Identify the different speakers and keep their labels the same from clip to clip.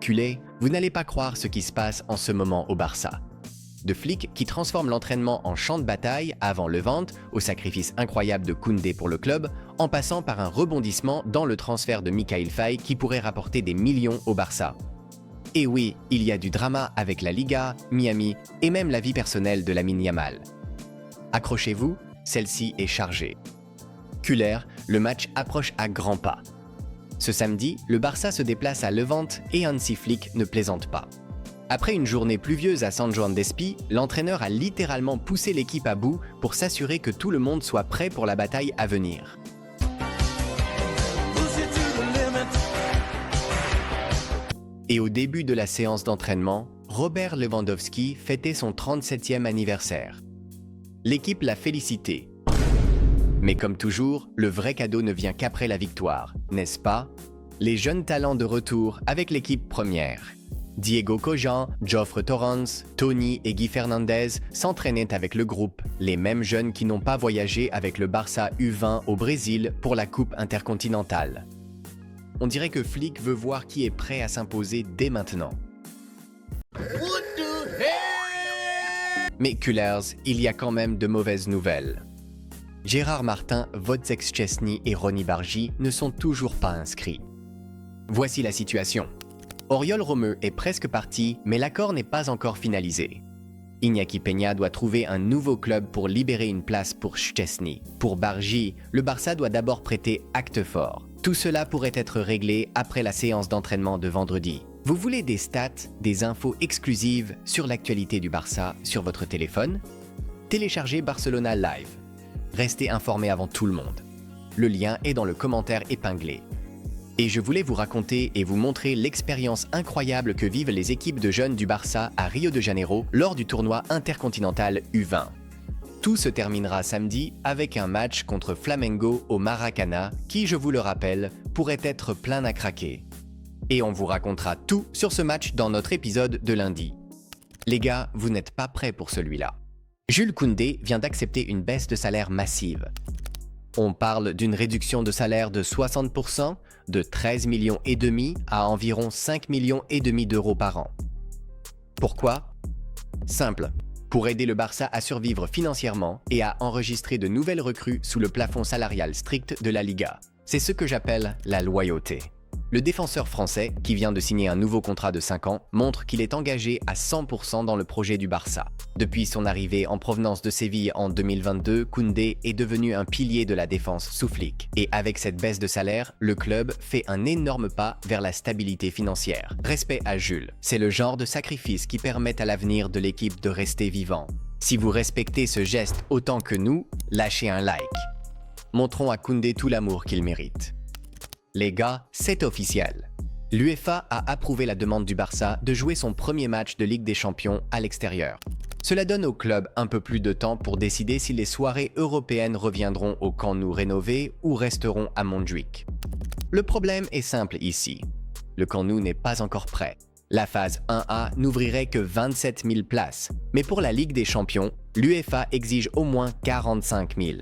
Speaker 1: culé, vous n'allez pas croire ce qui se passe en ce moment au Barça. De Flick qui transforme l'entraînement en champ de bataille avant Levante, au sacrifice incroyable de Koundé pour le club, en passant par un rebondissement dans le transfert de Mikayil Faye qui pourrait rapporter des millions au Barça. Et oui, il y a du drama avec la Liga, Miami et même la vie personnelle de Lamine Yamal. Accrochez-vous, celle-ci est chargée. Kühler, le match approche à grands pas. Ce samedi, le Barça se déplace à Levante et Hansi Flick ne plaisante pas. Après une journée pluvieuse à San Juan d'Espí, l'entraîneur a littéralement poussé l'équipe à bout pour s'assurer que tout le monde soit prêt pour la bataille à venir. Et au début de la séance d'entraînement, Robert Lewandowski fêtait son 37e anniversaire. L'équipe l'a félicité. Mais comme toujours, le vrai cadeau ne vient qu'après la victoire, n'est-ce pas? Les jeunes talents de retour avec l'équipe première. Diego Cojan, Jofre Torrens, Tony et Guy Fernandez s'entraînaient avec le groupe, les mêmes jeunes qui n'ont pas voyagé avec le Barça U20 au Brésil pour la Coupe intercontinentale. On dirait que Flick veut voir qui est prêt à s'imposer dès maintenant. Mais Kühlers, il y a quand même de mauvaises nouvelles. Gérard Martin, Wojciech Szczęsny et Ronny Bargi ne sont toujours pas inscrits. Voici la situation. Oriol Romeu est presque parti, mais l'accord n'est pas encore finalisé. Iñaki Peña doit trouver un nouveau club pour libérer une place pour Szczęsny. Pour Bargi, le Barça doit d'abord prêter acte fort. Tout cela pourrait être réglé après la séance d'entraînement de vendredi. Vous voulez des stats, des infos exclusives sur l'actualité du Barça sur votre téléphone? Téléchargez Barcelona Live. Restez informés avant tout le monde. Le lien est dans le commentaire épinglé. Et je voulais vous raconter et vous montrer l'expérience incroyable que vivent les équipes de jeunes du Barça à Rio de Janeiro lors du tournoi intercontinental U20. Tout se terminera samedi avec un match contre Flamengo au Maracana qui, je vous le rappelle, pourrait être plein à craquer. Et on vous racontera tout sur ce match dans notre épisode de lundi. Les gars, vous n'êtes pas prêts pour celui-là. Jules Koundé vient d'accepter une baisse de salaire massive. On parle d'une réduction de salaire de 60%, de 13,5 millions à environ 5,5 millions d'euros par an. Pourquoi? Simple. Pour aider le Barça à survivre financièrement et à enregistrer de nouvelles recrues sous le plafond salarial strict de la Liga. C'est ce que j'appelle la loyauté. Le défenseur français, qui vient de signer un nouveau contrat de 5 ans, montre qu'il est engagé à 100% dans le projet du Barça. Depuis son arrivée en provenance de Séville en 2022, Koundé est devenu un pilier de la défense sous Flick. Et avec cette baisse de salaire, le club fait un énorme pas vers la stabilité financière. Respect à Jules. C'est le genre de sacrifice qui permet à l'avenir de l'équipe de rester vivant. Si vous respectez ce geste autant que nous, lâchez un like. Montrons à Koundé tout l'amour qu'il mérite. Les gars, c'est officiel. L'UEFA a approuvé la demande du Barça de jouer son premier match de Ligue des Champions à l'extérieur. Cela donne au club un peu plus de temps pour décider si les soirées européennes reviendront au Camp Nou rénové ou resteront à Montjuïc. Le problème est simple ici. Le Camp Nou n'est pas encore prêt. La phase 1A n'ouvrirait que 27 000 places, mais pour la Ligue des Champions, l'UEFA exige au moins 45 000.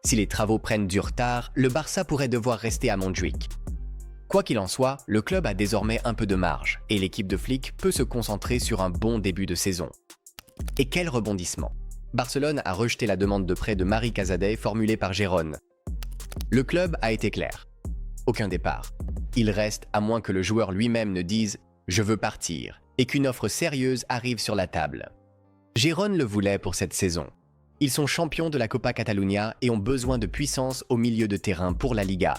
Speaker 1: Si les travaux prennent du retard, le Barça pourrait devoir rester à Montjuïc. Quoi qu'il en soit, le club a désormais un peu de marge et l'équipe de Flick peut se concentrer sur un bon début de saison. Et quel rebondissement! Barcelone a rejeté la demande de prêt de Mari Casadei formulée par Gérone. Le club a été clair. Aucun départ. Il reste à moins que le joueur lui-même ne dise « je veux partir » et qu'une offre sérieuse arrive sur la table. Gérone le voulait pour cette saison. Ils sont champions de la Copa Catalunya et ont besoin de puissance au milieu de terrain pour la Liga.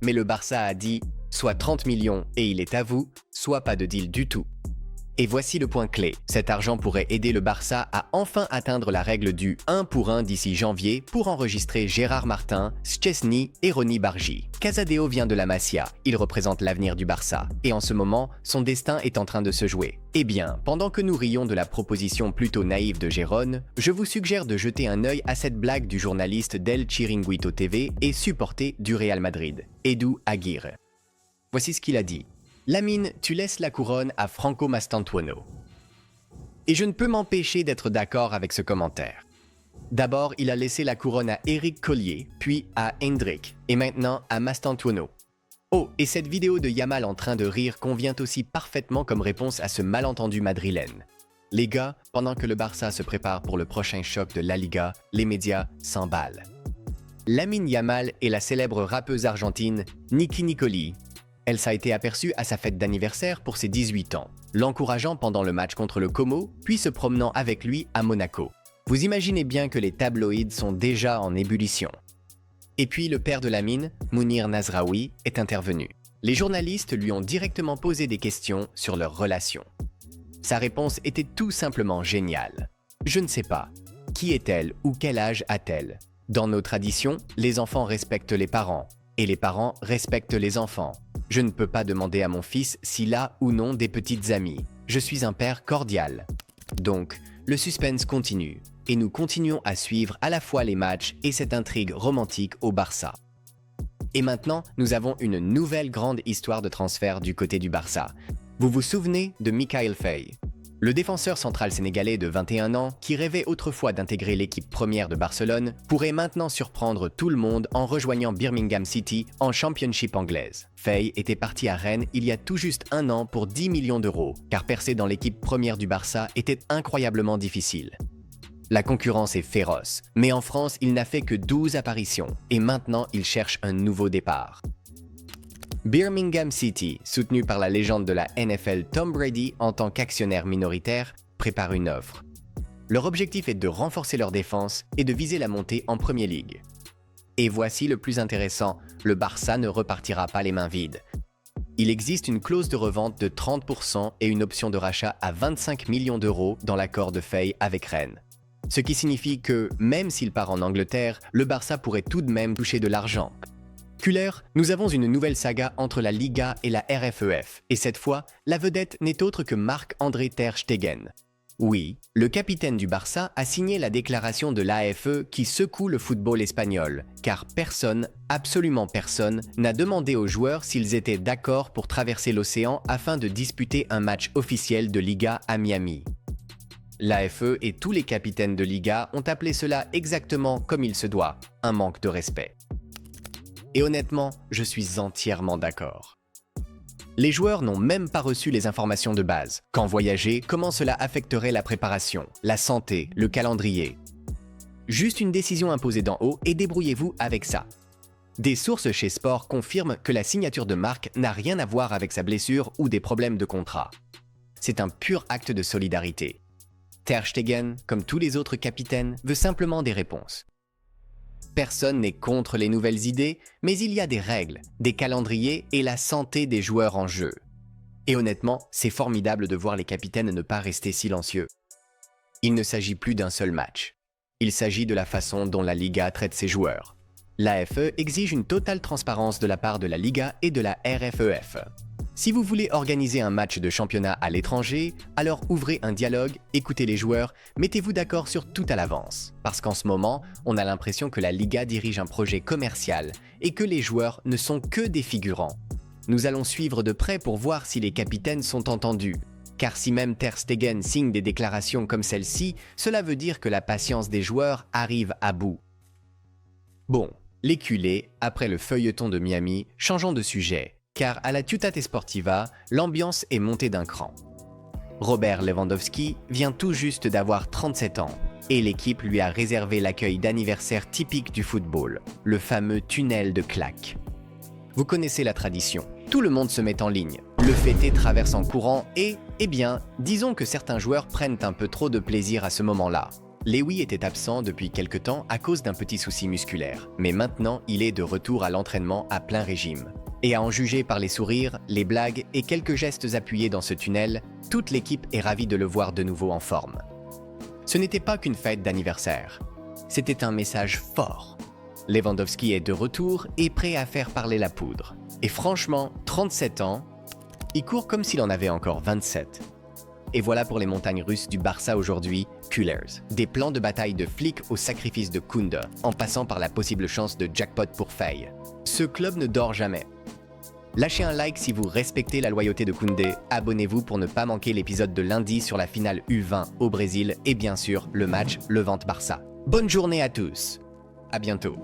Speaker 1: Mais le Barça a dit soit 30 millions et il est à vous, soit pas de deal du tout. Et voici le point clé. Cet argent pourrait aider le Barça à enfin atteindre la règle du 1 pour 1 d'ici janvier pour enregistrer Gérard Martin, Szczęsny et Ronny Bargi. Casadei vient de la Masia, il représente l'avenir du Barça. Et en ce moment, son destin est en train de se jouer. Eh bien, pendant que nous rions de la proposition plutôt naïve de Gérone, je vous suggère de jeter un œil à cette blague du journaliste d'El Chiringuito TV et supporter du Real Madrid, Edu Aguirre. Voici ce qu'il a dit. Lamine, tu laisses la couronne à Franco Mastantuono. Et je ne peux m'empêcher d'être d'accord avec ce commentaire. D'abord, il a laissé la couronne à Eric Collier, puis à Hendrik, et maintenant à Mastantuono. Oh, et cette vidéo de Yamal en train de rire convient aussi parfaitement comme réponse à ce malentendu madrilène. Les gars, pendant que le Barça se prépare pour le prochain choc de La Liga, les médias s'emballent. Lamine Yamal est la célèbre rappeuse argentine Nicki Nicoli. Elle s'est été aperçue à sa fête d'anniversaire pour ses 18 ans, l'encourageant pendant le match contre le Como, puis se promenant avec lui à Monaco. Vous imaginez bien que les tabloïds sont déjà en ébullition. Et puis le père de Lamine, Mounir Nazraoui, est intervenu. Les journalistes lui ont directement posé des questions sur leur relation. Sa réponse était tout simplement géniale. « Je ne sais pas. Qui est-elle ou quel âge a-t-elle ? Dans nos traditions, les enfants respectent les parents, et les parents respectent les enfants. Je ne peux pas demander à mon fils s'il a ou non des petites amies. Je suis un père cordial. » Donc, le suspense continue, et nous continuons à suivre à la fois les matchs et cette intrigue romantique au Barça. Et maintenant, nous avons une nouvelle grande histoire de transfert du côté du Barça. Vous vous souvenez de Mikayil Faye, le défenseur central sénégalais de 21 ans qui rêvait autrefois d'intégrer l'équipe première de Barcelone pourrait maintenant surprendre tout le monde en rejoignant Birmingham City en Championship anglaise. Faye était parti à Rennes il y a tout juste un an pour 10 millions d'euros, car percer dans l'équipe première du Barça était incroyablement difficile. La concurrence est féroce, mais en France, il n'a fait que 12 apparitions, et maintenant il cherche un nouveau départ. Birmingham City, soutenu par la légende de la NFL Tom Brady en tant qu'actionnaire minoritaire, prépare une offre. Leur objectif est de renforcer leur défense et de viser la montée en Premier League. Et voici le plus intéressant, le Barça ne repartira pas les mains vides. Il existe une clause de revente de 30% et une option de rachat à 25 millions d'euros dans l'accord de Faye avec Rennes. Ce qui signifie que, même s'il part en Angleterre, le Barça pourrait tout de même toucher de l'argent. Culler, nous avons une nouvelle saga entre la Liga et la RFEF, et cette fois, la vedette n'est autre que Marc-André ter Stegen. Oui, le capitaine du Barça a signé la déclaration de l'AFE qui secoue le football espagnol, car personne, absolument personne, n'a demandé aux joueurs s'ils étaient d'accord pour traverser l'océan afin de disputer un match officiel de Liga à Miami. L'AFE et tous les capitaines de Liga ont appelé cela exactement comme il se doit, un manque de respect. Et honnêtement, je suis entièrement d'accord. Les joueurs n'ont même pas reçu les informations de base. Quand voyager, comment cela affecterait la préparation, la santé, le calendrier. Juste une décision imposée d'en haut et débrouillez-vous avec ça. Des sources chez Sport confirment que la signature de Marc n'a rien à voir avec sa blessure ou des problèmes de contrat. C'est un pur acte de solidarité. Ter Stegen, comme tous les autres capitaines, veut simplement des réponses. Personne n'est contre les nouvelles idées, mais il y a des règles, des calendriers et la santé des joueurs en jeu. Et honnêtement, c'est formidable de voir les capitaines ne pas rester silencieux. Il ne s'agit plus d'un seul match. Il s'agit de la façon dont la Liga traite ses joueurs. L'AFE exige une totale transparence de la part de la Liga et de la RFEF. Si vous voulez organiser un match de championnat à l'étranger, alors ouvrez un dialogue, écoutez les joueurs, mettez-vous d'accord sur tout à l'avance. Parce qu'en ce moment, on a l'impression que la Liga dirige un projet commercial et que les joueurs ne sont que des figurants. Nous allons suivre de près pour voir si les capitaines sont entendus. Car si même ter Stegen signe des déclarations comme celle-ci, cela veut dire que la patience des joueurs arrive à bout. Bon, les culés, après le feuilleton de Miami, changeons de sujet. Car à la Ciutat Esportiva, l'ambiance est montée d'un cran. Robert Lewandowski vient tout juste d'avoir 37 ans et l'équipe lui a réservé l'accueil d'anniversaire typique du football, le fameux tunnel de claques. Vous connaissez la tradition, tout le monde se met en ligne, le fêté traverse en courant et, disons que certains joueurs prennent un peu trop de plaisir à ce moment-là. Lewy était absent depuis quelque temps à cause d'un petit souci musculaire, mais maintenant il est de retour à l'entraînement à plein régime. Et à en juger par les sourires, les blagues et quelques gestes appuyés dans ce tunnel, toute l'équipe est ravie de le voir de nouveau en forme. Ce n'était pas qu'une fête d'anniversaire, c'était un message fort. Lewandowski est de retour et prêt à faire parler la poudre. Et franchement, 37 ans, il court comme s'il en avait encore 27. Et voilà pour les montagnes russes du Barça aujourd'hui, Cullers. Des plans de bataille de flics au sacrifice de Koundé, en passant par la possible chance de jackpot pour Faye. Ce club ne dort jamais. Lâchez un like si vous respectez la loyauté de Koundé, abonnez-vous pour ne pas manquer l'épisode de lundi sur la finale U20 au Brésil et bien sûr le match Levante-Barça. Bonne journée à tous, à bientôt.